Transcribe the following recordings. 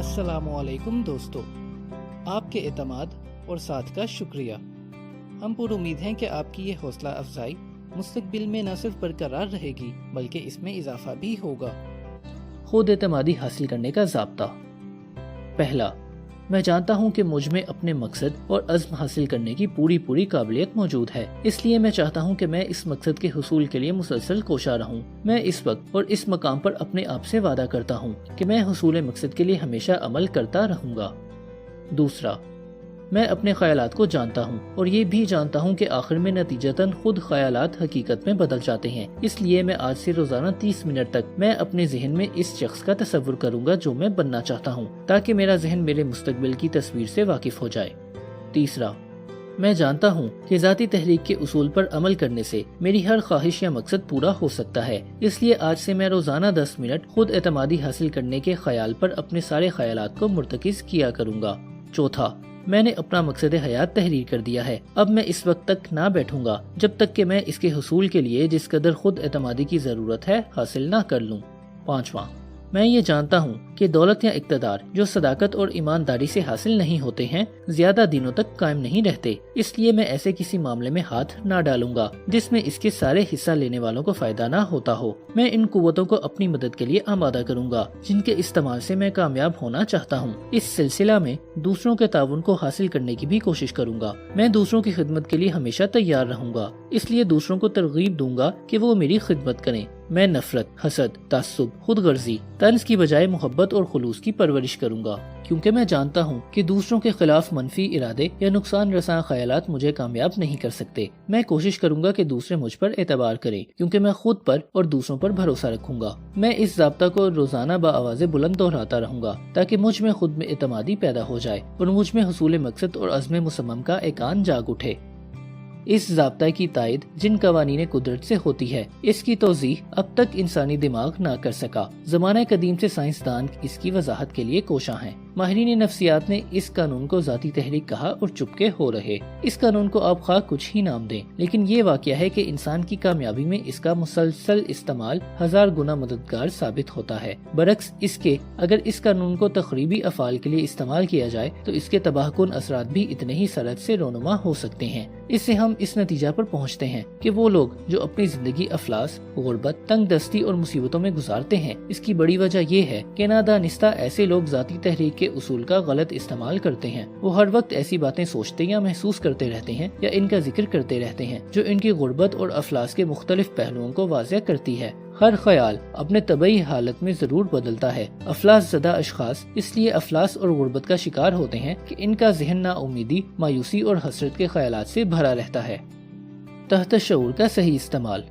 السلام علیکم دوستو، آپ کے اعتماد اور ساتھ کا شکریہ۔ ہم پر امید ہیں کہ آپ کی یہ حوصلہ افزائی مستقبل میں نہ صرف برقرار رہے گی بلکہ اس میں اضافہ بھی ہوگا۔ خود اعتمادی حاصل کرنے کا ضابطہ۔ پہلا، میں جانتا ہوں کہ مجھ میں اپنے مقصد اور عزم حاصل کرنے کی پوری قابلیت موجود ہے، اس لیے میں چاہتا ہوں کہ میں اس مقصد کے حصول کے لیے مسلسل کوشاں رہوں۔ میں اس وقت اور اس مقام پر اپنے آپ سے وعدہ کرتا ہوں کہ میں حصول مقصد کے لیے ہمیشہ عمل کرتا رہوں گا۔ دوسرا، میں اپنے خیالات کو جانتا ہوں اور یہ بھی جانتا ہوں کہ آخر میں نتیجتاً خود خیالات حقیقت میں بدل جاتے ہیں، اس لیے میں آج سے روزانہ 30 منٹ تک میں اپنے ذہن میں اس شخص کا تصور کروں گا جو میں بننا چاہتا ہوں، تاکہ میرا ذہن میرے مستقبل کی تصویر سے واقف ہو جائے۔ تیسرا، میں جانتا ہوں کہ ذاتی تحریک کے اصول پر عمل کرنے سے میری ہر خواہش یا مقصد پورا ہو سکتا ہے، اس لیے آج سے میں روزانہ 10 منٹ خود اعتمادی حاصل کرنے کے خیال پر اپنے سارے خیالات کو مرتکز کیا کروں گا۔ چوتھا، میں نے اپنا مقصد حیات تحریر کر دیا ہے، اب میں اس وقت تک نہ بیٹھوں گا جب تک کہ میں اس کے حصول کے لیے جس قدر خود اعتمادی کی ضرورت ہے حاصل نہ کر لوں۔ پانچواں، میں یہ جانتا ہوں کہ دولت یا اقتدار جو صداقت اور ایمانداری سے حاصل نہیں ہوتے ہیں زیادہ دنوں تک قائم نہیں رہتے، اس لیے میں ایسے کسی معاملے میں ہاتھ نہ ڈالوں گا جس میں اس کے سارے حصہ لینے والوں کو فائدہ نہ ہوتا ہو۔ میں ان قوتوں کو اپنی مدد کے لیے آمادہ کروں گا جن کے استعمال سے میں کامیاب ہونا چاہتا ہوں۔ اس سلسلہ میں دوسروں کے تعاون کو حاصل کرنے کی بھی کوشش کروں گا۔ میں دوسروں کی خدمت کے لیے ہمیشہ تیار رہوں گا، اس لیے دوسروں کو ترغیب دوں گا کہ وہ میری خدمت کریں۔ میں نفرت، حسد، تعصب، خود غرضی، طنز کی بجائے محبت اور خلوص کی پرورش کروں گا، کیونکہ میں جانتا ہوں کہ دوسروں کے خلاف منفی ارادے یا نقصان رساں خیالات مجھے کامیاب نہیں کر سکتے۔ میں کوشش کروں گا کہ دوسرے مجھ پر اعتبار کریں، کیونکہ میں خود پر اور دوسروں پر بھروسہ رکھوں گا۔ میں اس ضابطہ کو روزانہ بآواز بلند دہراتا رہوں گا تاکہ مجھ میں خود میں اعتمادی پیدا ہو جائے اور مجھ میں حصول مقصد اور عزم مصمم کا ایقان جاگ اٹھے۔ اس ضابطہ کی تائید جن قوانین قدرت سے ہوتی ہے، اس کی توضیح اب تک انسانی دماغ نہ کر سکا۔ زمانہ قدیم سے سائنسدان اس کی وضاحت کے لیے کوشاں ہیں۔ ماہرین نفسیات نے اس قانون کو ذاتی تحریک کہا اور چپکے ہو رہے۔ اس قانون کو آپ خواہ کچھ ہی نام دیں، لیکن یہ واقعہ ہے کہ انسان کی کامیابی میں اس کا مسلسل استعمال 1000 گنا مددگار ثابت ہوتا ہے۔ برعکس اس کے، اگر اس قانون کو تخریبی افعال کے لیے استعمال کیا جائے تو اس کے تباہ کن اثرات بھی اتنے ہی سرعت سے رونما ہو سکتے ہیں۔ اس سے ہم اس نتیجہ پر پہنچتے ہیں کہ وہ لوگ جو اپنی زندگی افلاس، غربت، تنگ دستی اور مصیبتوں میں گزارتے ہیں، اس کی بڑی وجہ یہ ہے کہ نادانستہ ایسے لوگ ذاتی تحریک کے اصول کا غلط استعمال کرتے ہیں۔ وہ ہر وقت ایسی باتیں سوچتے یا محسوس کرتے رہتے ہیں یا ان کا ذکر کرتے رہتے ہیں جو ان کی غربت اور افلاس کے مختلف پہلوؤں کو واضح کرتی ہے۔ ہر خیال اپنے طبعی حالت میں ضرور بدلتا ہے۔ افلاس زدہ اشخاص اس لیے افلاس اور غربت کا شکار ہوتے ہیں کہ ان کا ذہن نا امیدی، مایوسی اور حسرت کے خیالات سے بھرا رہتا ہے۔ تحت شعور کا صحیح استعمال۔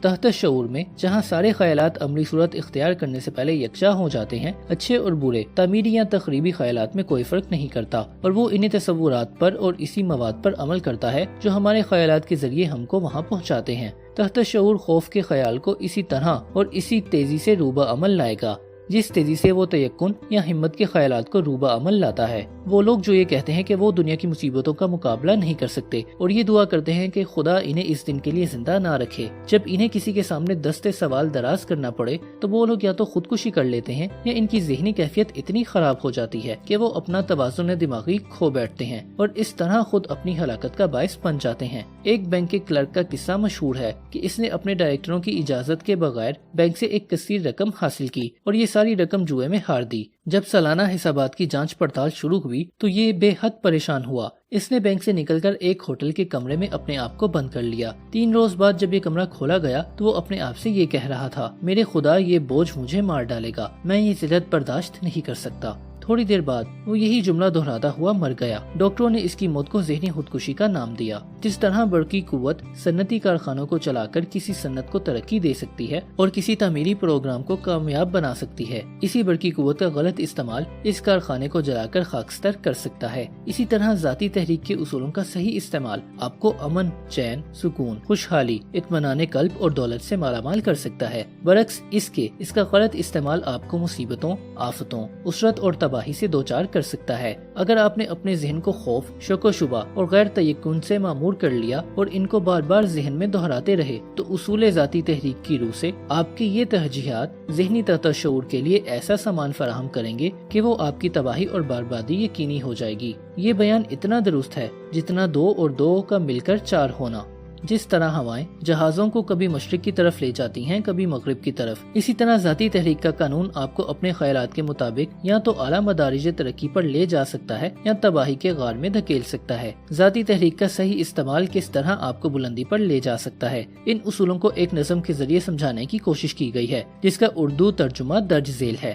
تحت شعور میں جہاں سارے خیالات عملی صورت اختیار کرنے سے پہلے یکجا ہو جاتے ہیں، اچھے اور برے، تعمیری یا تخریبی خیالات میں کوئی فرق نہیں کرتا اور وہ انہی تصورات پر اور اسی مواد پر عمل کرتا ہے جو ہمارے خیالات کے ذریعے ہم کو وہاں پہنچاتے ہیں۔ تحت شعور خوف کے خیال کو اسی طرح اور اسی تیزی سے روبہ عمل لائے گا جس تیزی سے وہ تیقن یا ہمت کے خیالات کو روبہ عمل لاتا ہے۔ وہ لوگ جو یہ کہتے ہیں کہ وہ دنیا کی مصیبتوں کا مقابلہ نہیں کر سکتے اور یہ دعا کرتے ہیں کہ خدا انہیں اس دن کے لیے زندہ نہ رکھے، جب انہیں کسی کے سامنے دستے سوال دراز کرنا پڑے تو وہ لوگ یا تو خودکشی کر لیتے ہیں یا ان کی ذہنی کیفیت اتنی خراب ہو جاتی ہے کہ وہ اپنا توازن دماغی کھو بیٹھتے ہیں اور اس طرح خود اپنی ہلاکت کا باعث بن جاتے ہیں۔ ایک بینک کے کلرک کا قصہ مشہور ہے کہ اس نے اپنے ڈائریکٹروں کی اجازت کے بغیر بینک سے ایک کثیر رقم حاصل کی اور یہ ساری رقم جوئے میں ہار دی۔ جب سالانہ حسابات کی جانچ پڑتال شروع ہوئی تو یہ بے حد پریشان ہوا۔ اس نے بینک سے نکل کر ایک ہوٹل کے کمرے میں اپنے آپ کو بند کر لیا۔ 3 روز بعد جب یہ کمرہ کھولا گیا تو وہ اپنے آپ سے یہ کہہ رہا تھا، میرے خدا، یہ بوجھ مجھے مار ڈالے گا، میں یہ ذلت برداشت نہیں کر سکتا۔ تھوڑی دیر بعد وہ یہی جملہ دہراتا ہوا مر گیا۔ ڈاکٹروں نے اس کی موت کو ذہنی خودکشی کا نام دیا۔ جس طرح برقی قوت صنعتی کارخانوں کو چلا کر کسی صنعت کو ترقی دے سکتی ہے اور کسی تعمیری پروگرام کو کامیاب بنا سکتی ہے، اسی برقی قوت کا غلط استعمال اس کارخانے کو جلا کر خاکستر کر سکتا ہے۔ اسی طرح ذاتی تحریک کے اصولوں کا صحیح استعمال آپ کو امن، چین، سکون، خوشحالی، اطمینان قلب اور دولت سے مالا مال کر سکتا ہے۔ برعکس اس کا غلط استعمال آپ کو مصیبتوں، آفتوں، اسرت اور تباہی سے دوچار کر سکتا ہے۔ اگر آپ نے اپنے ذہن کو خوف، شک و شبہ اور غیر تیقن سے معمور کر لیا اور ان کو بار بار ذہن میں دہراتے رہے تو اصول ذاتی تحریک کی روح سے آپ کی یہ ترجیحات ذہنی تحت شعور کے لیے ایسا سامان فراہم کریں گے کہ وہ آپ کی تباہی اور بربادی یقینی ہو جائے گی۔ یہ بیان اتنا درست ہے جتنا 2 اور 2 کا مل کر 4 ہونا۔ جس طرح ہوائیں جہازوں کو کبھی مشرق کی طرف لے جاتی ہیں کبھی مغرب کی طرف، اسی طرح ذاتی تحریک کا قانون آپ کو اپنے خیالات کے مطابق یا تو اعلیٰ مدارج ترقی پر لے جا سکتا ہے یا تباہی کے غار میں دھکیل سکتا ہے۔ ذاتی تحریک کا صحیح استعمال کس طرح آپ کو بلندی پر لے جا سکتا ہے، ان اصولوں کو ایک نظم کے ذریعے سمجھانے کی کوشش کی گئی ہے جس کا اردو ترجمہ درج ذیل ہے۔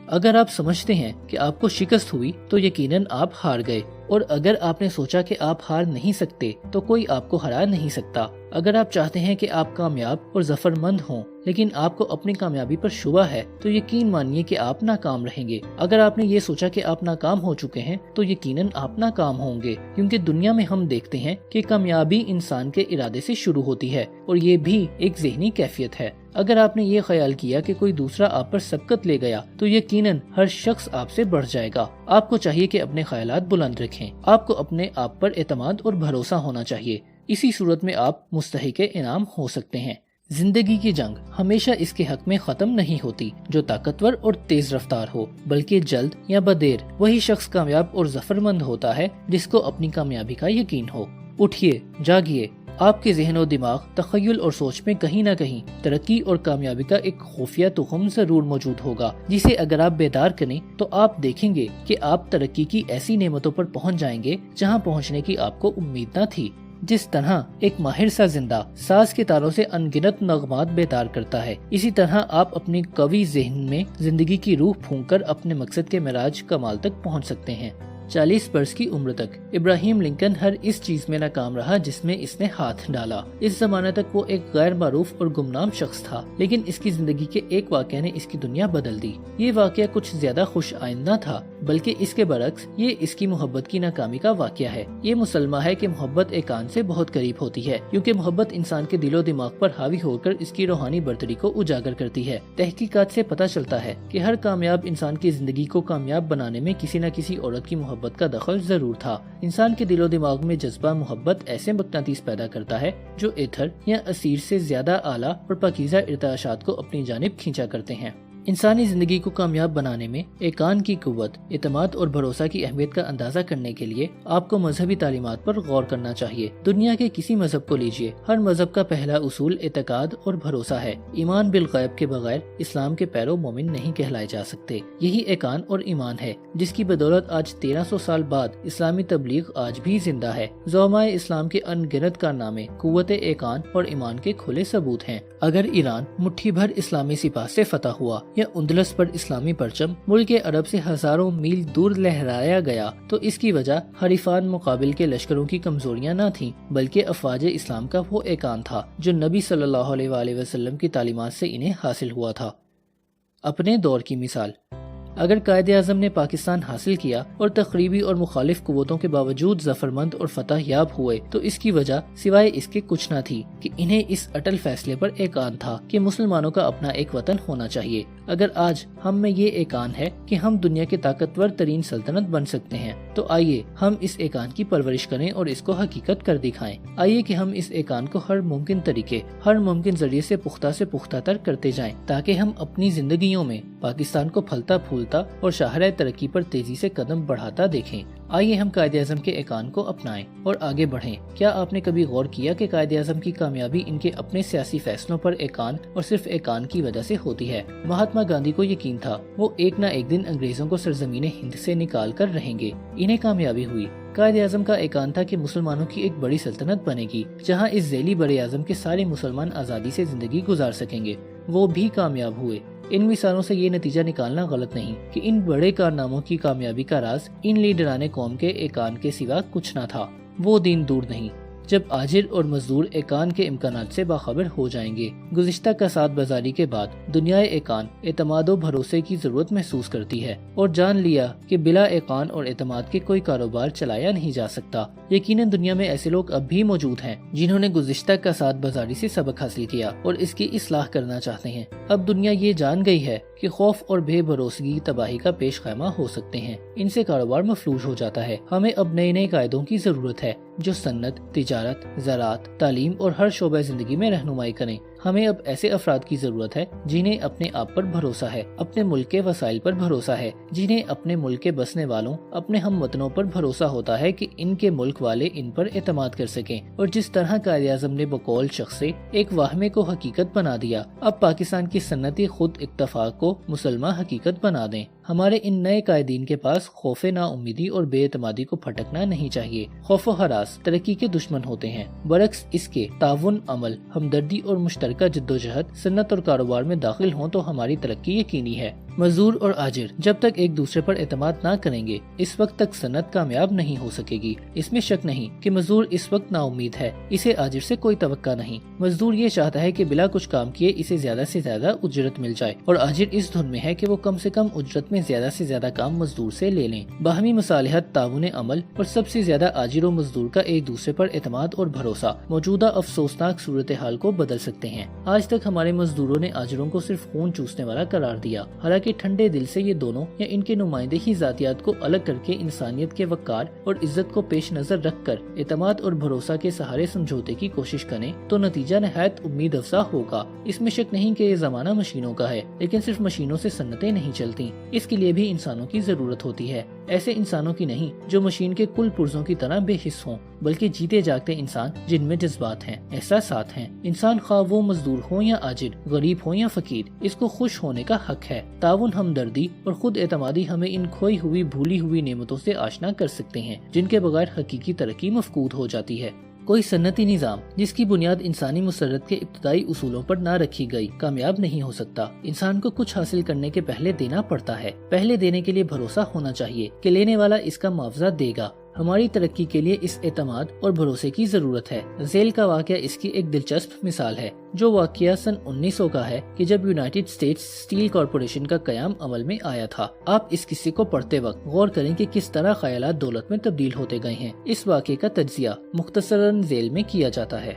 اگر آپ سمجھتے ہیں کہ آپ کو شکست ہوئی تو یقیناً آپ ہار گئے، اور اگر آپ نے سوچا کہ آپ ہار نہیں سکتے تو کوئی آپ کو ہرا نہیں سکتا۔ اگر آپ چاہتے ہیں کہ آپ کامیاب اور ظفر مند ہوں لیکن آپ کو اپنی کامیابی پر شبہ ہے تو یقین مانیے کہ آپ ناکام رہیں گے۔ اگر آپ نے یہ سوچا کہ آپ ناکام ہو چکے ہیں تو یقیناً آپ ناکام ہوں گے، کیونکہ دنیا میں ہم دیکھتے ہیں کہ کامیابی انسان کے ارادے سے شروع ہوتی ہے اور یہ بھی ایک ذہنی کیفیت ہے۔ اگر آپ نے یہ خیال کیا کہ کوئی دوسرا آپ پر سبقت لے گیا تو یقیناً ہر شخص آپ سے بڑھ جائے گا۔ آپ کو چاہیے کہ اپنے خیالات بلند رکھیں۔ آپ کو اپنے آپ پر اعتماد اور بھروسہ ہونا چاہیے، اسی صورت میں آپ مستحق انعام ہو سکتے ہیں۔ زندگی کی جنگ ہمیشہ اس کے حق میں ختم نہیں ہوتی جو طاقتور اور تیز رفتار ہو، بلکہ جلد یا بدیر وہی شخص کامیاب اور ظفر مند ہوتا ہے جس کو اپنی کامیابی کا یقین ہو۔ اٹھیے، جاگیے، آپ کے ذہن و دماغ، تخیل اور سوچ میں کہیں نہ کہیں ترقی اور کامیابی کا ایک خفیہ تخم ضرور موجود ہوگا، جسے اگر آپ بیدار کریں تو آپ دیکھیں گے کہ آپ ترقی کی ایسی نعمتوں پر پہنچ جائیں گے جہاں پہنچنے کی آپ کو امید نہ تھی۔ جس طرح ایک ماہر سا زندہ ساز کے تاروں سے انگنت نغمات بیدار کرتا ہے، اسی طرح آپ اپنی قوی ذہن میں زندگی کی روح پھونک کر اپنے مقصد کے معراج کمال تک پہنچ سکتے ہیں۔ 40 برس کی عمر تک ابراہیم لنکن ہر اس چیز میں ناکام رہا جس میں اس نے ہاتھ ڈالا۔ اس زمانے تک وہ ایک غیر معروف اور گمنام شخص تھا، لیکن اس کی زندگی کے ایک واقعہ نے اس کی دنیا بدل دی۔ یہ واقعہ کچھ زیادہ خوش آئند نہ تھا، بلکہ اس کے برعکس یہ اس کی محبت کی ناکامی کا واقعہ ہے۔ یہ مسلمہ ہے کہ محبت ایکان سے بہت قریب ہوتی ہے، کیونکہ محبت انسان کے دل و دماغ پر حاوی ہو کر اس کی روحانی برتری کو اجاگر کرتی ہے۔ تحقیقات سے پتہ چلتا ہے کہ ہر کامیاب انسان کی زندگی کو کامیاب بنانے میں کسی نہ کسی عورت کی محبت کا دخل ضرور تھا۔ انسان کے دل و دماغ میں جذبہ محبت ایسے مقناطیس پیدا کرتا ہے جو ایتھر یا اسیر سے زیادہ اعلیٰ اور پاکیزہ ارتعاشات کو اپنی جانب کھینچا کرتے ہیں۔ انسانی زندگی کو کامیاب بنانے میں ایکان کی قوت، اعتماد اور بھروسہ کی اہمیت کا اندازہ کرنے کے لیے آپ کو مذہبی تعلیمات پر غور کرنا چاہیے۔ دنیا کے کسی مذہب کو لیجئے، ہر مذہب کا پہلا اصول اعتقاد اور بھروسہ ہے۔ ایمان بالغیب کے بغیر اسلام کے پیرو مومن نہیں کہلائے جا سکتے۔ یہی ایکان اور ایمان ہے جس کی بدولت آج 1300 سال بعد اسلامی تبلیغ آج بھی زندہ ہے۔ زعمائے اسلام کے ان گنت کارنامے قوت ایکان اور ایمان کے کھلے ثبوت ہیں۔ اگر ایران مٹھی بھر اسلامی سپاہ سے فتح ہوا یا اندلس پر اسلامی پرچم ملک عرب سے ہزاروں میل دور لہرایا گیا تو اس کی وجہ حریفان مقابل کے لشکروں کی کمزوریاں نہ تھیں، بلکہ افواج اسلام کا وہ ایکان تھا جو نبی صلی اللہ علیہ وآلہ وسلم کی تعلیمات سے انہیں حاصل ہوا تھا۔ اپنے دور کی مثال، اگر قائد اعظم نے پاکستان حاصل کیا اور تقریبی اور مخالف قوتوں کے باوجود ظفر مند اور فتح یاب ہوئے تو اس کی وجہ سوائے اس کے کچھ نہ تھی کہ انہیں اس اٹل فیصلے پر ایکان تھا کہ مسلمانوں کا اپنا ایک وطن ہونا چاہیے۔ اگر آج ہم میں یہ ایکان ہے کہ ہم دنیا کے طاقتور ترین سلطنت بن سکتے ہیں تو آئیے ہم اس ایکان کی پرورش کریں اور اس کو حقیقت کر دکھائیں۔ آئیے کہ ہم اس ایکان کو ہر ممکن طریقے، ہر ممکن ذریعے سے پختہ تر کرتے جائیں تاکہ ہم اپنی زندگیوں میں پاکستان کو پھلتا پھولتا اور شاہراہ ترقی پر تیزی سے قدم بڑھاتا دیکھیں۔ آئیے ہم قائد اعظم کے ایکان کو اپنائیں اور آگے بڑھیں۔ کیا آپ نے کبھی غور کیا کہ قائد اعظم کی کامیابی ان کے اپنے سیاسی فیصلوں پر ایکان اور صرف ایکان کی وجہ سے ہوتی ہے؟ مہاتما گاندھی کو یقین تھا وہ ایک نہ ایک دن انگریزوں کو سرزمین ہند سے نکال کر رہیں گے، انہیں کامیابی ہوئی۔ قائد اعظم کا ایکان تھا کہ مسلمانوں کی ایک بڑی سلطنت بنے گی جہاں اس ذیلی بڑے اعظم کے سارے مسلمان آزادی سے زندگی گزار سکیں گے۔ وہ بھی کامیاب ہوئے۔ ان مثالوں سے یہ نتیجہ نکالنا غلط نہیں کہ ان بڑے کارناموں کی کامیابی کا راز ان لیڈران قوم کے ایکان کے سوا کچھ نہ تھا۔ وہ دن دور نہیں جب آجر اور مزدور ایقان کے امکانات سے باخبر ہو جائیں گے۔ گزشتہ کساد بازاری کے بعد دنیا ایقان اعتماد و بھروسے کی ضرورت محسوس کرتی ہے اور جان لیا کہ بلا ایقان اور اعتماد کے کوئی کاروبار چلایا نہیں جا سکتا۔ یقیناً دنیا میں ایسے لوگ اب بھی موجود ہیں جنہوں نے گزشتہ کساد بازاری سے سبق حاصل کیا اور اس کی اصلاح کرنا چاہتے ہیں۔ اب دنیا یہ جان گئی ہے کہ خوف اور بے بھروسگی تباہی کا پیش خیمہ ہو سکتے ہیں، ان سے کاروبار مفلوج ہو جاتا ہے۔ ہمیں اب نئے نئے قاعدوں کی ضرورت ہے جو صنعت، تجارت، زراعت، تعلیم اور ہر شعبہ زندگی میں رہنمائی کریں۔ ہمیں اب ایسے افراد کی ضرورت ہے جنہیں اپنے آپ پر بھروسہ ہے، اپنے ملک کے وسائل پر بھروسہ ہے، جنہیں اپنے ملک کے بسنے والوں، اپنے ہم وطنوں پر بھروسہ ہوتا ہے کہ ان کے ملک والے ان پر اعتماد کر سکیں، اور جس طرح قائد اعظم نے بقول شخص سے ایک واہمے کو حقیقت بنا دیا، اب پاکستان کی صنعتی خود اکتفا کو مسلمہ حقیقت بنا دیں۔ ہمارے ان نئے قائدین کے پاس خوف نا امیدی اور بے اعتمادی کو پھٹکنا نہیں چاہیے۔ خوف و ہراس ترقی کے دشمن ہوتے ہیں، برعکس اس کے تعاون، عمل، ہمدردی اور مشترکہ جدوجہد صنعت اور کاروبار میں داخل ہوں تو ہماری ترقی یقینی ہے۔ مزدور اور آجر جب تک ایک دوسرے پر اعتماد نہ کریں گے اس وقت تک صنعت کامیاب نہیں ہو سکے گی۔ اس میں شک نہیں کہ مزدور اس وقت نا امید ہے، اسے آجر سے کوئی توقع نہیں۔ مزدور یہ چاہتا ہے کہ بلا کچھ کام کیے اسے زیادہ سے زیادہ اجرت مل جائے، اور آجر اس دھن میں ہے کہ وہ کم سے کم اجرت میں زیادہ سے زیادہ کام مزدور سے لے لیں۔ باہمی مصالحت، تعاون عمل اور سب سے زیادہ آجر و مزدور کا ایک دوسرے پر اعتماد اور بھروسہ موجودہ افسوسناک صورتحال کو بدل سکتے ہیں۔ آج تک ہمارے مزدوروں نے آجروں کو صرف خون چوسنے والا قرار دیا، حالانکہ ٹھنڈے دل سے یہ دونوں یا ان کے نمائندے ہی ذاتیات کو الگ کر کے انسانیت کے وقار اور عزت کو پیش نظر رکھ کر اعتماد اور بھروسہ کے سہارے سمجھوتے کی کوشش کریں تو نتیجہ نہایت امید افزا ہوگا۔ اس میں شک نہیں کہ یہ زمانہ مشینوں کا ہے، لیکن صرف مشینوں سے صنعتیں نہیں چلتی، اس کے لیے بھی انسانوں کی ضرورت ہوتی ہے، ایسے انسانوں کی نہیں جو مشین کے کل پرزوں کی طرح بے حس ہوں، بلکہ جیتے جاگتے انسان جن میں جذبات ہیں، احساسات ہیں۔ انسان خواہ وہ مزدور ہوں یا آجر، غریب ہوں یا فقیر، اس کو خوش ہونے کا حق ہے۔ تعاون، ہمدردی اور خود اعتمادی ہمیں ان کھوئی ہوئی بھولی ہوئی نعمتوں سے آشنا کر سکتے ہیں جن کے بغیر حقیقی ترقی مفقود ہو جاتی ہے۔ کوئی صنعتی نظام جس کی بنیاد انسانی مسرت کے ابتدائی اصولوں پر نہ رکھی گئی کامیاب نہیں ہو سکتا۔ انسان کو کچھ حاصل کرنے کے پہلے دینا پڑتا ہے، پہلے دینے کے لیے بھروسہ ہونا چاہیے کہ لینے والا اس کا معاوضہ دے گا۔ ہماری ترقی کے لیے اس اعتماد اور بھروسے کی ضرورت ہے۔ ذیل کا واقعہ اس کی ایک دلچسپ مثال ہے، جو واقعہ سن 1900 کا ہے کہ جب یونائیٹڈ اسٹیٹس اسٹیل کارپوریشن کا قیام عمل میں آیا تھا۔ آپ اس قصے کو پڑھتے وقت غور کریں کہ کس طرح خیالات دولت میں تبدیل ہوتے گئے ہیں۔ اس واقعے کا تجزیہ مختصراً ذیل میں کیا جاتا ہے۔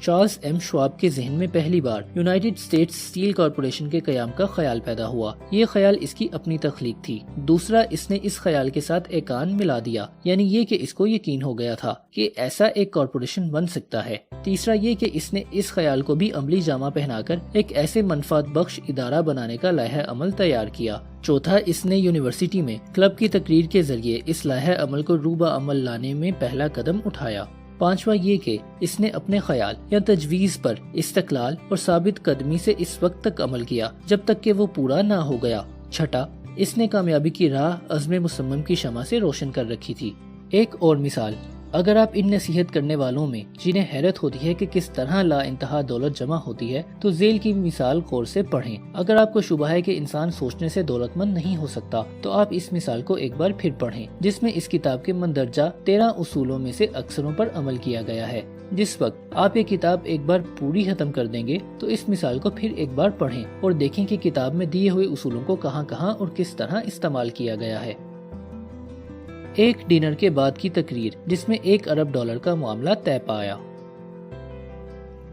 چارلز ایم شواب کے ذہن میں پہلی بار یونائیٹڈ اسٹیٹس اسٹیل کارپوریشن کے قیام کا خیال پیدا ہوا۔ یہ خیال اس کی اپنی تخلیق تھی۔ دوسرا، اس نے اس خیال کے ساتھ ایقان ملا دیا، یعنی یہ کہ اس کو یقین ہو گیا تھا کہ ایسا ایک کارپوریشن بن سکتا ہے۔ تیسرا یہ کہ اس نے اس خیال کو بھی عملی جامہ پہنا کر ایک ایسے منفعت بخش ادارہ بنانے کا لائحہ عمل تیار کیا۔ چوتھا، اس نے یونیورسٹی میں کلب کی تقریر کے ذریعے اس لائحہ عمل کو روبہ عمل لانے میں پہلا قدم اٹھایا۔ پانچواں یہ کہ اس نے اپنے خیال یا تجویز پر استقلال اور ثابت قدمی سے اس وقت تک عمل کیا جب تک کہ وہ پورا نہ ہو گیا۔ چھٹا، اس نے کامیابی کی راہ عزم مصمم کی شمع سے روشن کر رکھی تھی۔ ایک اور مثال، اگر آپ ان نصیحت کرنے والوں میں جنہیں حیرت ہوتی ہے کہ کس طرح لا انتہا دولت جمع ہوتی ہے تو ذیل کی مثال غور سے پڑھیں۔ اگر آپ کو شبہ ہے کہ انسان سوچنے سے دولت مند نہیں ہو سکتا تو آپ اس مثال کو ایک بار پھر پڑھیں، جس میں اس کتاب کے مندرجہ 13 اصولوں میں سے اکثروں پر عمل کیا گیا ہے۔ جس وقت آپ یہ کتاب ایک بار پوری ختم کر دیں گے تو اس مثال کو پھر ایک بار پڑھیں اور دیکھیں کہ کتاب میں دیے ہوئے اصولوں کو کہاں کہاں اور کس طرح استعمال کیا گیا ہے۔ ایک ڈنر کے بعد کی تقریر جس میں $1 ارب کا معاملہ طے پایا۔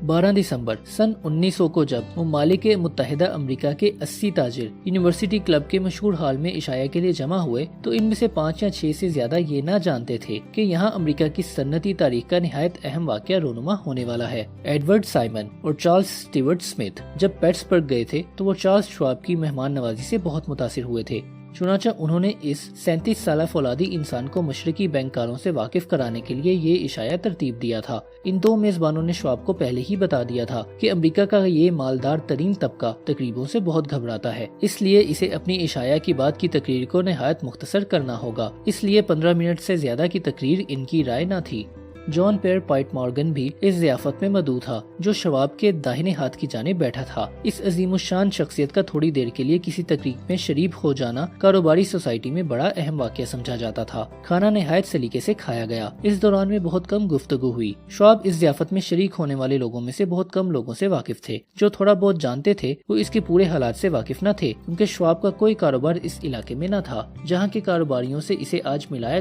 12 دسمبر سن 1900 کو جب ممالک متحدہ امریکہ کے 80 تاجر یونیورسٹی کلب کے مشہور ہال میں عشاء کے لیے جمع ہوئے تو ان میں سے 5 یا 6 سے زیادہ یہ نہ جانتے تھے کہ یہاں امریکہ کی صنعتی تاریخ کا نہایت اہم واقعہ رونما ہونے والا ہے۔ ایڈورڈ سائمن اور چارلز اسٹیورٹ اسمتھ جب پیٹسبرگ گئے تھے تو وہ چارلز شواب کی مہمان نوازی سے بہت متاثر ہوئے تھے۔ چنانچہ انہوں نے اس 37 سالہ فولادی انسان کو مشرقی بینکاروں سے واقف کرانے کے لیے یہ عشاء ترتیب دیا تھا۔ ان 2 میزبانوں نے شواب کو پہلے ہی بتا دیا تھا کہ امریکہ کا یہ مالدار ترین طبقہ تقریبوں سے بہت گھبراتا ہے، اس لیے اسے اپنی عشاء کی بعد کی تقریر کو نہایت مختصر کرنا ہوگا۔ اس لیے 15 منٹ سے زیادہ کی تقریر ان کی رائے نہ تھی۔ جان پیئر پائٹ مارگن بھی اس ضیافت میں مدعو تھا جو شواب کے داہنے ہاتھ کی جانب بیٹھا تھا۔ اس عظیم الشان شخصیت کا تھوڑی دیر کے لیے کسی تقریب میں شریک ہو جانا کاروباری سوسائٹی میں بڑا اہم واقعہ سمجھا جاتا تھا۔ کھانا نہایت سلیقے سے کھایا گیا۔ اس دوران میں بہت کم گفتگو ہوئی۔ شواب اس ضیافت میں شریک ہونے والے لوگوں میں سے بہت کم لوگوں سے واقف تھے۔ جو تھوڑا بہت جانتے تھے وہ اس کے پورے حالات سے واقف نہ تھے، کیونکہ شواب کا کوئی کاروبار اس علاقے میں نہ تھا جہاں کے کاروباریوں سے اسے آج ملایا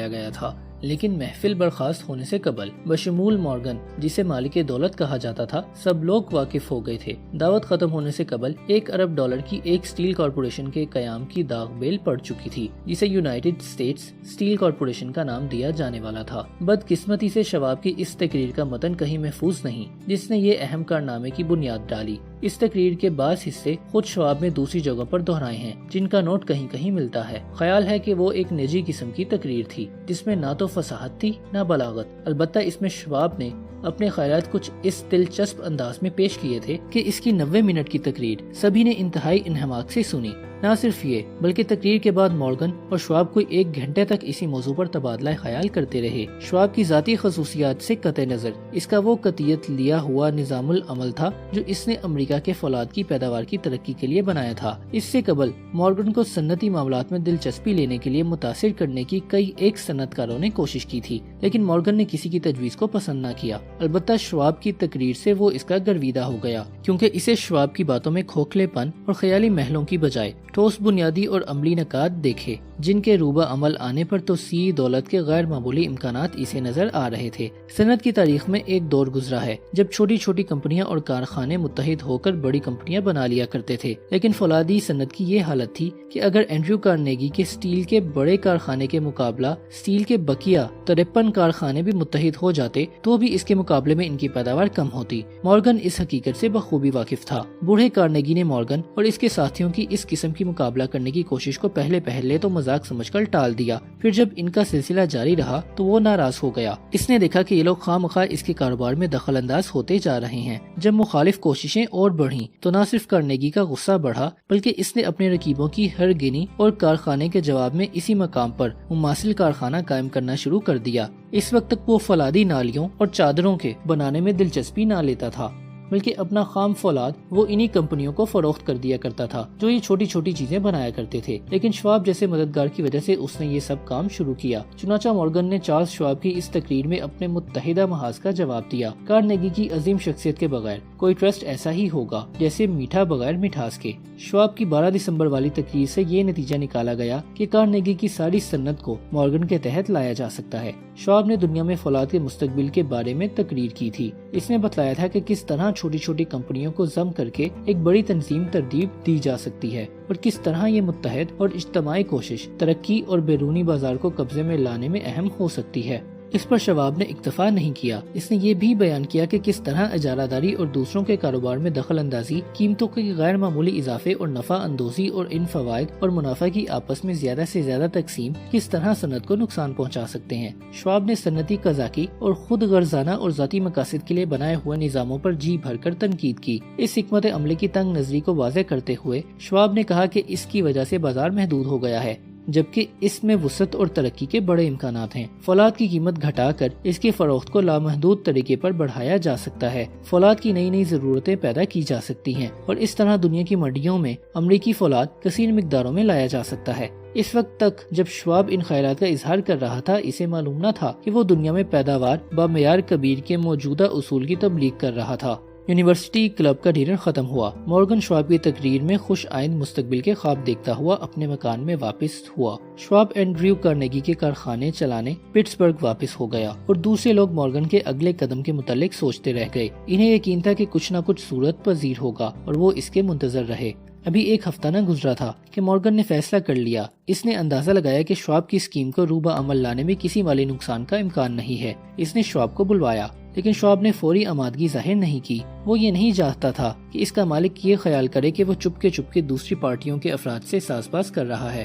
گیا تھا۔ لیکن محفل برخاست ہونے سے قبل بشمول مارگن، جسے مالک دولت کہا جاتا تھا، سب لوگ واقف ہو گئے تھے۔ دعوت ختم ہونے سے قبل $1 ارب کی ایک سٹیل کارپوریشن کے قیام کی داغ بیل پڑ چکی تھی، جسے یونائیٹڈ اسٹیٹس سٹیل کارپوریشن کا نام دیا جانے والا تھا۔ بدقسمتی سے شواب کی اس تقریر کا متن کہیں محفوظ نہیں جس نے یہ اہم کارنامے کی بنیاد ڈالی۔ اس تقریر کے بعض حصے خود شواب نے دوسری جگہوں پر دہرائے ہیں، جن کا نوٹ کہیں کہیں ملتا ہے۔ خیال ہے کہ وہ ایک نجی قسم کی تقریر تھی جس میں نہ تو فصاحت تھی نہ بلاغت، البتہ اس میں شواب نے اپنے خیالات کچھ اس دلچسپ انداز میں پیش کیے تھے کہ اس کی 90 منٹ کی تقریر سبھی نے انتہائی انہماک سے سنی۔ نہ صرف یہ بلکہ تقریر کے بعد مارگن اور شواب کوئی 1 گھنٹے تک اسی موضوع پر تبادلہ خیال کرتے رہے۔ شواب کی ذاتی خصوصیات سے قطع نظر اس کا وہ قطعیت لیا ہوا نظام العمل تھا جو اس نے امریکہ کے فولاد کی پیداوار کی ترقی کے لیے بنایا تھا۔ اس سے قبل مارگن کو صنعتی معاملات میں دلچسپی لینے کے لیے متاثر کرنے کی کئی ایک صنعت کاروں نے کوشش کی تھی، لیکن مارگن نے کسی کی تجویز کو پسند نہ کیا۔ البتہ شواب کی تقریر سے وہ اس کا گرویدہ ہو گیا، کیونکہ اسے شواب کی باتوں میں کھوکھلے پن اور خیالی محلوں کی بجائے ٹھوس بنیادی اور عملی نکات دیکھے، جن کے روبہ عمل آنے پر توسیع دولت کے غیر معمولی امکانات اسے نظر آ رہے تھے۔ صنعت کی تاریخ میں ایک دور گزرا ہے جب چھوٹی چھوٹی کمپنیاں اور کارخانے متحد ہو کر بڑی کمپنیاں بنا لیا کرتے تھے، لیکن فولادی صنعت کی یہ حالت تھی کہ اگر اینڈریو کارنیگی کے سٹیل کے بڑے کارخانے کے مقابلہ سٹیل کے بقیہ 53 کارخانے بھی متحد ہو جاتے تو بھی اس کے مقابلے میں ان کی پیداوار کم ہوتی۔ مارگن اس حقیقت سے بخوبی واقف تھا۔ بوڑھے کارنیگی نے مارگن اور اس کے ساتھیوں کی اس قسم کی مقابلہ کرنے کی کوشش کو پہلے تو مذاق سمجھ کر ٹال دیا، پھر جب ان کا سلسلہ جاری رہا تو وہ ناراض ہو گیا۔ اس نے دیکھا کہ یہ لوگ خواہ مخواہ اس کے کاروبار میں دخل انداز ہوتے جا رہے ہیں۔ جب مخالف کوششیں اور بڑھیں تو نہ صرف کارنیگی کا غصہ بڑھا بلکہ اس نے اپنے رقیبوں کی ہر گنی اور کارخانے کے جواب میں اسی مقام پر مماثل کارخانہ قائم کرنا شروع کر دیا۔ اس وقت تک وہ فولادی نالیوں اور چادروں کے بنانے میں دلچسپی نہ لیتا تھا، بلکہ اپنا خام فولاد وہ انہی کمپنیوں کو فروخت کر دیا کرتا تھا جو یہ چھوٹی چھوٹی چیزیں بنایا کرتے تھے۔ لیکن شواب جیسے مددگار کی وجہ سے اس نے یہ سب کام شروع کیا۔ چنانچہ مارگن نے چارلز شواب کی اس تقریر میں اپنے متحدہ محاذ کا جواب دیا۔ کارنیگی کی عظیم شخصیت کے بغیر کوئی ٹرسٹ ایسا ہی ہوگا جیسے میٹھا بغیر مٹھاس کے۔ شواب کی 12 دسمبر والی تقریر سے یہ نتیجہ نکالا گیا کہ کارنیگی کی ساری صنعت کو مارگن کے تحت لایا جا سکتا ہے۔ شواب نے دنیا میں فولاد کے مستقبل کے بارے میں تقریر کی تھی۔ اس نے بتلایا تھا کہ کس طرح چھوٹی چھوٹی کمپنیوں کو ضم کر کے ایک بڑی تنظیم ترتیب دی جا سکتی ہے اور کس طرح یہ متحد اور اجتماعی کوشش ترقی اور بیرونی بازار کو قبضے میں لانے میں اہم ہو سکتی ہے۔ اس پر شواب نے اکتفا نہیں کیا۔ اس نے یہ بھی بیان کیا کہ کس طرح اجارہ داری اور دوسروں کے کاروبار میں دخل اندازی، قیمتوں کے غیر معمولی اضافے اور نفع اندوزی اور ان فوائد اور منافع کی آپس میں زیادہ سے زیادہ تقسیم کس طرح صنعت کو نقصان پہنچا سکتے ہیں۔ شواب نے صنعتی قذاقی اور خود غرضانہ اور ذاتی مقاصد کے لیے بنائے ہوئے نظاموں پر جی بھر کر تنقید کی۔ اس حکمت عملی کی تنگ نظری کو واضح کرتے ہوئے شواب نے کہا کہ اس کی وجہ سے بازار محدود ہو گیا ہے، جبکہ اس میں وسعت اور ترقی کے بڑے امکانات ہیں۔ فولاد کی قیمت گھٹا کر اس کی فروخت کو لامحدود طریقے پر بڑھایا جا سکتا ہے۔ فولاد کی نئی نئی ضرورتیں پیدا کی جا سکتی ہیں اور اس طرح دنیا کی منڈیوں میں امریکی فولاد کثیر مقداروں میں لایا جا سکتا ہے۔ اس وقت تک جب شواب ان خیالات کا اظہار کر رہا تھا، اسے معلوم نہ تھا کہ وہ دنیا میں پیداوار بامعیار کبیر کے موجودہ اصول کی تبلیغ کر رہا تھا۔ یونیورسٹی کلب کا ڈنر ختم ہوا۔ مارگن شواب کی تقریر میں خوش آئند مستقبل کے خواب دیکھتا ہوا اپنے مکان میں واپس ہوا۔ شواب اینڈریو کارنیگی کے کارخانے چلانے پٹسبرگ واپس ہو گیا اور دوسرے لوگ مارگن کے اگلے قدم کے متعلق سوچتے رہ گئے۔ انہیں یقین تھا کہ کچھ نہ کچھ صورت پذیر ہوگا اور وہ اس کے منتظر رہے۔ ابھی ایک ہفتہ نہ گزرا تھا کہ مارگن نے فیصلہ کر لیا۔ اس نے اندازہ لگایا کہ شواب کی اسکیم کو روبہ عمل لانے میں کسی مالی نقصان کا امکان نہیں ہے۔ اس نے شواب کو بلوایا، لیکن شواب نے فوری آمادگی ظاہر نہیں کی۔ وہ یہ نہیں چاہتا تھا کہ اس کا مالک یہ خیال کرے کہ وہ چپ کے دوسری پارٹیوں کے افراد سے ساز باز کر رہا ہے۔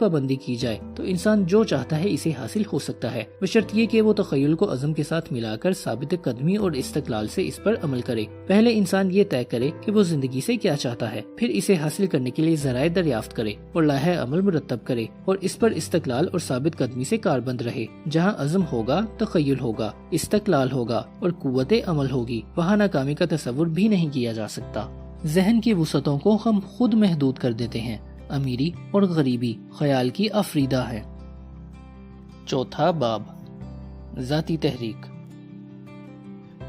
پابندی کی جائے تو انسان جو چاہتا ہے اسے حاصل ہو سکتا ہے، بشرط یہ کہ وہ تخیل کو عزم کے ساتھ ملا کر ثابت قدمی اور استقلال سے اس پر عمل کرے۔ پہلے انسان یہ طے کرے کہ وہ زندگی سے کیا چاہتا ہے، پھر اسے حاصل کرنے کے لیے ذرائع دریافت کرے اور لائحہ عمل مرتب کرے اور اس پر استقلال اور ثابت قدمی سے کاربند رہے۔ جہاں عزم ہوگا، تخیل ہوگا، استقلال ہوگا اور قوت عمل ہوگی، وہاں ناکامی کا تصور بھی نہیں کیا جا سکتا۔ ذہن کی وسعتوں کو ہم خود محدود کر دیتے ہیں۔ امیری اور غریبی خیال کی آفریدہ ہے۔ چوتھا باب، ذاتی تحریک۔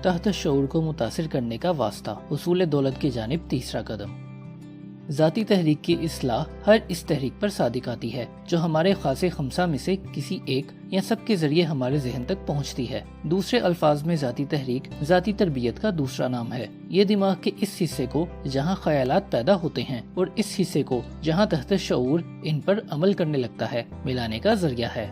تحت شعور کو متاثر کرنے کا واسطہ، حصول دولت کی جانب تیسرا قدم۔ ذاتی تحریک کی اصلاح ہر اس تحریک پر صادق آتی ہے جو ہمارے خاص خمسہ میں سے کسی ایک یا سب کے ذریعے ہمارے ذہن تک پہنچتی ہے۔ دوسرے الفاظ میں ذاتی تحریک ذاتی تربیت کا دوسرا نام ہے۔ یہ دماغ کے اس حصے کو جہاں خیالات پیدا ہوتے ہیں اور اس حصے کو جہاں تحت شعور ان پر عمل کرنے لگتا ہے ملانے کا ذریعہ ہے۔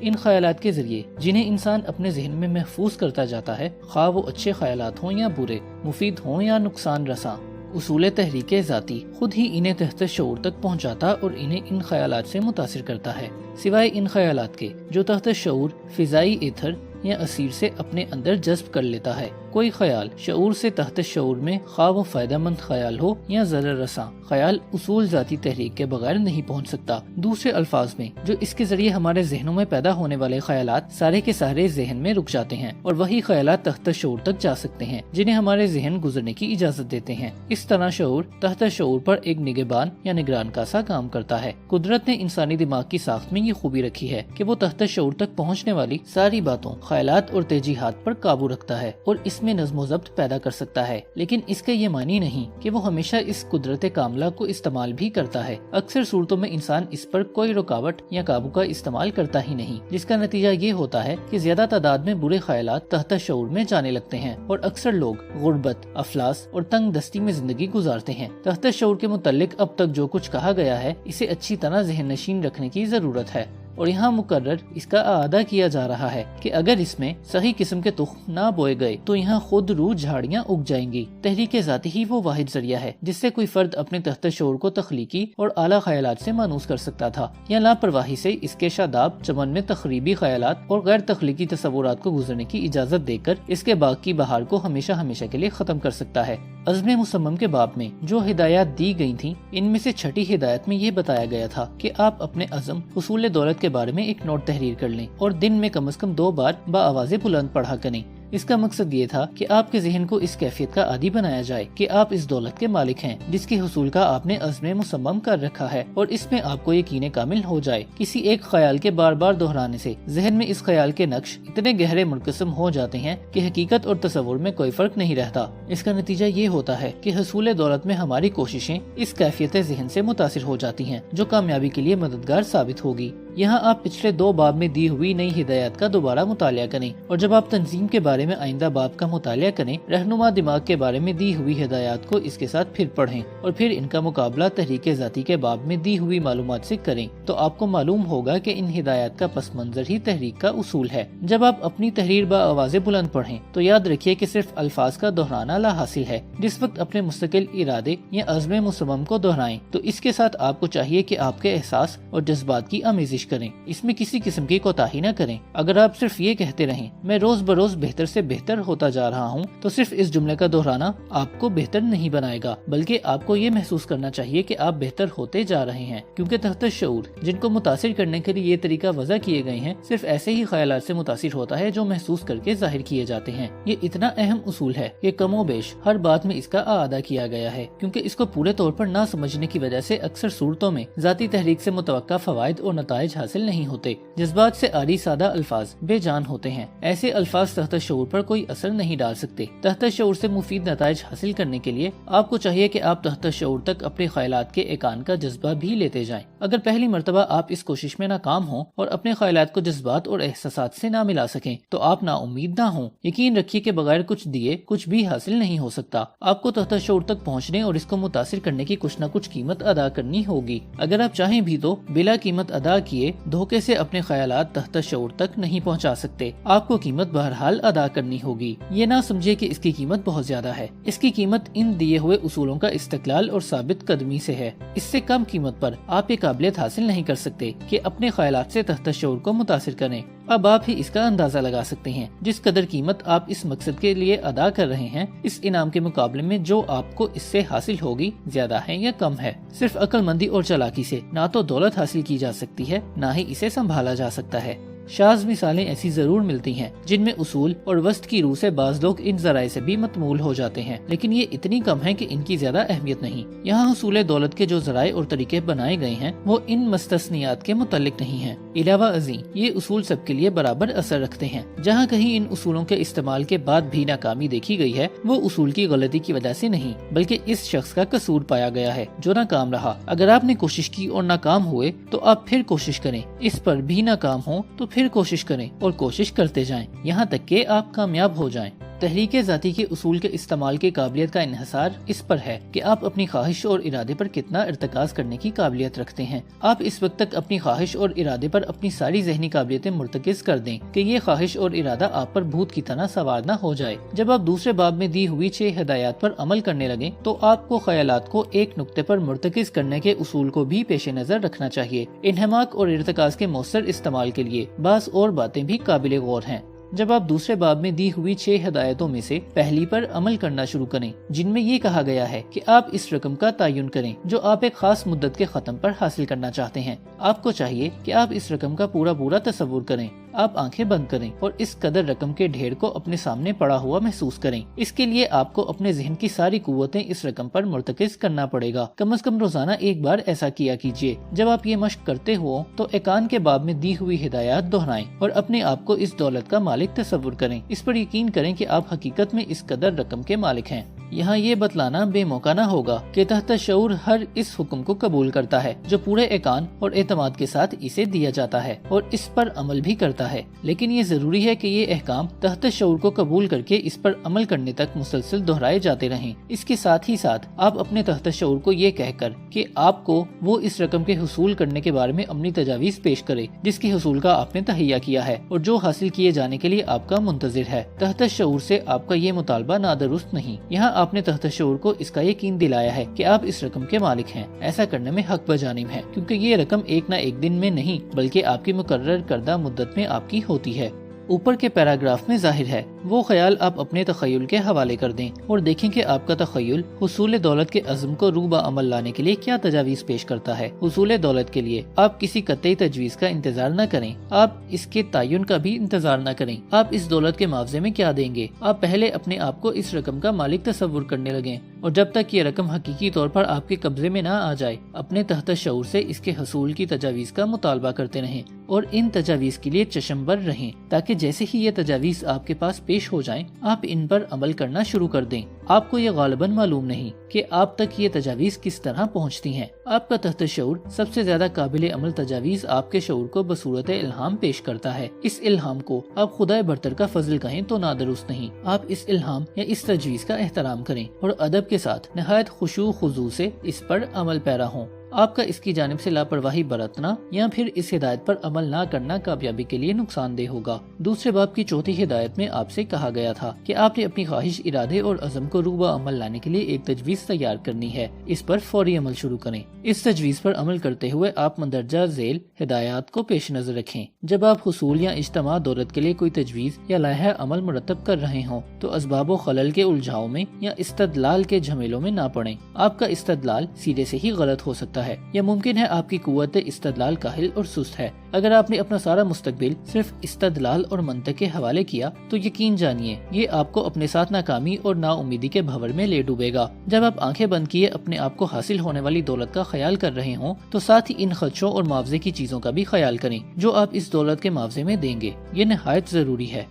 ان خیالات کے ذریعے جنہیں انسان اپنے ذہن میں محفوظ کرتا جاتا ہے، خواہ وہ اچھے خیالات ہوں یا برے، مفید ہوں یا نقصان رساں، اصول تحریک ذاتی خود ہی انہیں تحت شعور تک پہنچاتا اور انہیں ان خیالات سے متاثر کرتا ہے، سوائے ان خیالات کے جو تحت شعور فضائی ایتھر یا اسیر سے اپنے اندر جذب کر لیتا ہے۔ کوئی خیال شعور سے تحت شعور میں، خواہ وہ فائدہ مند خیال ہو یا ضرر رساں خیال، اصول ذاتی تحریک کے بغیر نہیں پہنچ سکتا۔ دوسرے الفاظ میں، جو اس کے ذریعے ہمارے ذہنوں میں پیدا ہونے والے خیالات سارے کے سارے ذہن میں رک جاتے ہیں اور وہی خیالات تحت شعور تک جا سکتے ہیں جنہیں ہمارے ذہن گزرنے کی اجازت دیتے ہیں۔ اس طرح شعور تحت شعور پر ایک نگہبان یا نگران کا سا کام کرتا ہے۔ قدرت نے انسانی دماغ کی ساخت میں یہ خوبی رکھی ہے کہ وہ تحت شعور تک پہنچنے والی ساری باتوں، خیالات اور ترجیحات پر قابو رکھتا ہے اور اس میں نظم و ضبط پیدا کر سکتا ہے، لیکن اس کا یہ معنی نہیں کہ وہ ہمیشہ اس قدرت کاملہ کو استعمال بھی کرتا ہے۔ اکثر صورتوں میں انسان اس پر کوئی رکاوٹ یا قابو کا استعمال کرتا ہی نہیں، جس کا نتیجہ یہ ہوتا ہے کہ زیادہ تعداد میں برے خیالات تحت شعور میں جانے لگتے ہیں اور اکثر لوگ غربت، افلاس اور تنگ دستی میں زندگی گزارتے ہیں۔ تحت شعور کے متعلق اب تک جو کچھ کہا گیا ہے اسے اچھی طرح ذہن نشین رکھنے کی ضرورت ہے، اور یہاں مقرر اس کا اعادہ کیا جا رہا ہے کہ اگر اس میں صحیح قسم کے تخم نہ بوئے گئے تو یہاں خود رو جھاڑیاں اگ جائیں گی۔ تحریک ذاتی ہی وہ واحد ذریعہ ہے جس سے کوئی فرد اپنے تحت شعور کو تخلیقی اور اعلیٰ خیالات سے مانوس کر سکتا تھا، یا لاپرواہی سے اس کے شاداب چمن میں تخریبی خیالات اور غیر تخلیقی تصورات کو گزرنے کی اجازت دے کر اس کے باغ کی بہار کو ہمیشہ ہمیشہ کے لیے ختم کر سکتا ہے۔ عزم مصمم کے باب میں جو ہدایات دی گئی تھیں، ان میں سے چھٹی ہدایت میں یہ بتایا گیا تھا کہ آپ اپنے عزم، حصول دولت کے بارے میں ایک نوٹ تحریر کر لیں اور دن میں کم از کم 2 بار بآواز بلند پڑھا کریں۔ اس کا مقصد یہ تھا کہ آپ کے ذہن کو اس کیفیت کا عادی بنایا جائے کہ آپ اس دولت کے مالک ہیں جس کے حصول کا آپ نے عزم مصمم کر رکھا ہے، اور اس میں آپ کو یقین کامل ہو جائے۔ کسی ایک خیال کے بار بار دہرانے سے ذہن میں اس خیال کے نقش اتنے گہرے منقسم ہو جاتے ہیں کہ حقیقت اور تصور میں کوئی فرق نہیں رہتا۔ اس کا نتیجہ یہ ہوتا ہے کہ حصول دولت میں ہماری کوششیں اس کیفیت ذہن سے متاثر ہو جاتی ہیں جو کامیابی کے لیے مددگار ثابت ہوگی۔ یہاں آپ پچھلے 2 باب میں دی ہوئی نئی ہدایات کا دوبارہ مطالعہ کریں، اور جب آپ تنظیم کے بارے میں آئندہ باب کا مطالعہ کریں، رہنما دماغ کے بارے میں دی ہوئی ہدایات کو اس کے ساتھ پھر پڑھیں اور پھر ان کا مقابلہ تحریک ذاتی کے باب میں دی ہوئی معلومات سے کریں، تو آپ کو معلوم ہوگا کہ ان ہدایات کا پس منظر ہی تحریک کا اصول ہے۔ جب آپ اپنی تحریر بآواز بلند پڑھیں تو یاد رکھیے کہ صرف الفاظ کا دہرانا لا حاصل ہے۔ جس وقت اپنے مستقل ارادے یا عزم مصمم کو دہرائیں تو اس کے ساتھ آپ کو چاہیے کہ آپ کے احساس اور جذبات کی آمیزش کریں، اس میں کسی قسم کی کوتاہی نہ کریں۔ اگر آپ صرف یہ کہتے رہیں میں روز بروز بہتر سے بہتر ہوتا جا رہا ہوں، تو صرف اس جملے کا دہرانا آپ کو بہتر نہیں بنائے گا، بلکہ آپ کو یہ محسوس کرنا چاہیے کہ آپ بہتر ہوتے جا رہے ہیں، کیونکہ تحت شعور جن کو متاثر کرنے کے لیے یہ طریقہ وضع کیے گئے ہیں صرف ایسے ہی خیالات سے متاثر ہوتا ہے جو محسوس کر کے ظاہر کیے جاتے ہیں۔ یہ اتنا اہم اصول ہے کہ کم و بیش ہر بات میں اس کا اعادہ کیا گیا ہے، کیونکہ اس کو پورے طور پر نہ سمجھنے کی وجہ سے اکثر صورتوں میں ذاتی تحریک سے متوقع فوائد اور نتائج حاصل نہیں ہوتے۔ جذبات سے عاری سادہ الفاظ بے جان ہوتے ہیں، ایسے الفاظ تحت شعور پر کوئی اثر نہیں ڈال سکتے۔ تحت شعور سے مفید نتائج حاصل کرنے کے لیے آپ کو چاہیے کہ آپ تحت شعور تک اپنے خیالات کے ایقان کا جذبہ بھی لیتے جائیں۔ اگر پہلی مرتبہ آپ اس کوشش میں ناکام ہوں اور اپنے خیالات کو جذبات اور احساسات سے نہ ملا سکیں تو آپ نا امید نہ ہوں۔ یقین رکھیے کہ بغیر کچھ دیے کچھ بھی حاصل نہیں ہو سکتا۔ آپ کو تحت شعور تک پہنچنے اور اس کو متاثر کرنے کی کچھ نہ کچھ قیمت ادا کرنی ہوگی۔ اگر آپ چاہیں بھی تو بلا قیمت ادا کیے دھوکے سے اپنے خیالات تحت شعور تک نہیں پہنچا سکتے۔ آپ کو قیمت بہرحال ادا کرنی ہوگی۔ یہ نہ سمجھے کہ اس کی قیمت بہت زیادہ ہے، اس کی قیمت ان دیے ہوئے اصولوں کا استقلال اور ثابت قدمی سے ہے۔ اس سے کم قیمت پر آپ ایک قابلیت حاصل نہیں کر سکتے کہ اپنے خیالات سے تحت شعور کو متاثر کریں۔ اب آپ ہی اس کا اندازہ لگا سکتے ہیں جس قدر قیمت آپ اس مقصد کے لیے ادا کر رہے ہیں، اس انعام کے مقابلے میں جو آپ کو اس سے حاصل ہوگی زیادہ ہے یا کم ہے۔ صرف عقل مندی اور چالاکی سے نہ تو دولت حاصل کی جا سکتی ہے، نہ ہی اسے سنبھالا جا سکتا ہے۔ شاذ مثالیں ایسی ضرور ملتی ہیں جن میں اصول اور وسط کی روح سے بعض لوگ ان ذرائع سے بھی متمول ہو جاتے ہیں، لیکن یہ اتنی کم ہے کہ ان کی زیادہ اہمیت نہیں۔ یہاں حصول دولت کے جو ذرائع اور طریقے بنائے گئے ہیں وہ ان مستثنیات کے متعلق نہیں ہیں۔ علاوہ ازیں یہ اصول سب کے لیے برابر اثر رکھتے ہیں۔ جہاں کہیں ان اصولوں کے استعمال کے بعد بھی ناکامی دیکھی گئی ہے، وہ اصول کی غلطی کی وجہ سے نہیں بلکہ اس شخص کا قصور پایا گیا ہے جو ناکام رہا۔ اگر آپ نے کوشش کی اور ناکام ہوئے تو آپ پھر کوشش کریں، اس پر بھی ناکام ہوں تو پھر کوشش کریں اور کوشش کرتے جائیں یہاں تک کہ آپ کامیاب ہو جائیں۔ تحریک ذاتی کے اصول کے استعمال کی قابلیت کا انحصار اس پر ہے کہ آپ اپنی خواہش اور ارادے پر کتنا ارتکاز کرنے کی قابلیت رکھتے ہیں۔ آپ اس وقت تک اپنی خواہش اور ارادے پر اپنی ساری ذہنی قابلیتیں مرتکز کر دیں کہ یہ خواہش اور ارادہ آپ پر بھوت کی طرح سوار نہ ہو جائے۔ جب آپ دوسرے باب میں دی ہوئی 6 ہدایات پر عمل کرنے لگیں تو آپ کو خیالات کو ایک نقطے پر مرتکز کرنے کے اصول کو بھی پیش نظر رکھنا چاہیے۔ انہماک اور ارتکاز کے مؤثر استعمال کے لیے بعض اور باتیں بھی قابل غور ہیں۔ جب آپ دوسرے باب میں دی ہوئی 6 ہدایتوں میں سے پہلی پر عمل کرنا شروع کریں، جن میں یہ کہا گیا ہے کہ آپ اس رقم کا تعین کریں جو آپ ایک خاص مدت کے ختم پر حاصل کرنا چاہتے ہیں، آپ کو چاہیے کہ آپ اس رقم کا پورا تصور کریں۔ آپ آنکھیں بند کریں اور اس قدر رقم کے ڈھیر کو اپنے سامنے پڑا ہوا محسوس کریں۔ اس کے لیے آپ کو اپنے ذہن کی ساری قوتیں اس رقم پر مرتکز کرنا پڑے گا۔ کم از کم روزانہ ایک بار ایسا کیا کیجیے۔ جب آپ یہ مشق کرتے ہو تو ایقان کے باب میں دی ہوئی ہدایات دہرائیں اور اپنے آپ کو اس دولت کا مالک تصور کریں۔ اس پر یقین کریں کہ آپ حقیقت میں اس قدر رقم کے مالک ہیں۔ یہاں یہ بتلانا بے موقع نہ ہوگا کہ تحت شعور ہر اس حکم کو قبول کرتا ہے جو پورے ایقان اور اعتماد کے ساتھ اسے دیا جاتا ہے اور اس پر عمل بھی کرتا ہے، لیکن یہ ضروری ہے کہ یہ احکام تحت شعور کو قبول کر کے اس پر عمل کرنے تک مسلسل دہرائے جاتے رہیں۔ اس کے ساتھ ہی ساتھ آپ اپنے تحت شعور کو یہ کہہ کر کہ آپ کو وہ اس رقم کے حصول کرنے کے بارے میں اپنی تجاویز پیش کرے جس کے حصول کا آپ نے تہیہ کیا ہے اور جو حاصل کیے جانے کے لیے آپ کا منتظر ہے۔ تحت شعور سے آپ کا یہ مطالبہ نادرست نہیں۔ یہاں آپ نے تحت شعور کو اس کا یقین دلایا ہے کہ آپ اس رقم کے مالک ہیں۔ ایسا کرنے میں حق بجانب ہے کیونکہ یہ رقم ایک نہ ایک دن میں نہیں بلکہ آپ کی مقرر کردہ مدت میں آپ کی ہوتی ہے۔ اوپر کے پیراگراف میں ظاہر ہے وہ خیال آپ اپنے تخیل کے حوالے کر دیں اور دیکھیں کہ آپ کا تخیل حصول دولت کے عزم کو روبہ عمل لانے کے لیے کیا تجاویز پیش کرتا ہے۔ حصول دولت کے لیے آپ کسی قطعی تجویز کا انتظار نہ کریں، آپ اس کے تعین کا بھی انتظار نہ کریں۔ آپ اس دولت کے معاوضے میں کیا دیں گے؟ آپ پہلے اپنے آپ کو اس رقم کا مالک تصور کرنے لگیں اور جب تک یہ رقم حقیقی طور پر آپ کے قبضے میں نہ آ جائے اپنے تحت شعور سے اس کے حصول کی تجاویز کا مطالبہ کرتے رہیں اور ان تجاویز کے لیے چشمبر رہیں تاکہ جیسے ہی یہ تجاویز آپ کے پاس پیش ہو جائیں آپ ان پر عمل کرنا شروع کر دیں۔ آپ کو یہ غالباً معلوم نہیں کہ آپ تک یہ تجاویز کس طرح پہنچتی ہیں۔ آپ کا تحت شعور سب سے زیادہ قابل عمل تجاویز آپ کے شعور کو بصورت الہام پیش کرتا ہے۔ اس الہام کو آپ خدا برتر کا فضل کہیں تو نادرست نہیں۔ آپ اس الہام یا اس تجویز کا احترام کریں اور ادب کے ساتھ نہایت خشوع خضوع سے اس پر عمل پیرا ہوں۔ آپ کا اس کی جانب سے لاپرواہی برتنا یا پھر اس ہدایت پر عمل نہ کرنا کامیابی کے لیے نقصان دہ ہوگا۔ دوسرے باب کی چوتھی ہدایت میں آپ سے کہا گیا تھا کہ آپ نے اپنی خواہش، ارادے اور عزم کو روبہ عمل لانے کے لیے ایک تجویز تیار کرنی ہے۔ اس پر فوری عمل شروع کریں۔ اس تجویز پر عمل کرتے ہوئے آپ مندرجہ ذیل ہدایات کو پیش نظر رکھیں۔ جب آپ حصول یا اجتماع دولت کے لیے کوئی تجویز یا لائحہ عمل مرتب کر رہے ہوں تو اسباب و خلل کے الجھاؤ میں یا استدلال کے جھمیلوں میں نہ پڑیں۔ آپ کا استدلال سیدھے سے ہی غلط ہو سکتا ہے یا ممکن ہے آپ کی قوت استدلال کاہل اور سست ہے۔ اگر آپ نے اپنا سارا مستقبل صرف استدلال اور منطق کے حوالے کیا تو یقین جانیے یہ آپ کو اپنے ساتھ ناکامی اور نا امیدی کے بھنور میں لے ڈوبے گا۔ جب آپ آنکھیں بند کیے اپنے آپ کو حاصل ہونے والی دولت کا خیال کر رہے ہوں تو ساتھ ہی ان خدشوں اور معاوضے کی چیزوں کا بھی خیال کریں جو آپ اس دولت کے معاوضے میں دیں گے۔ یہ نہایت ضروری ہے۔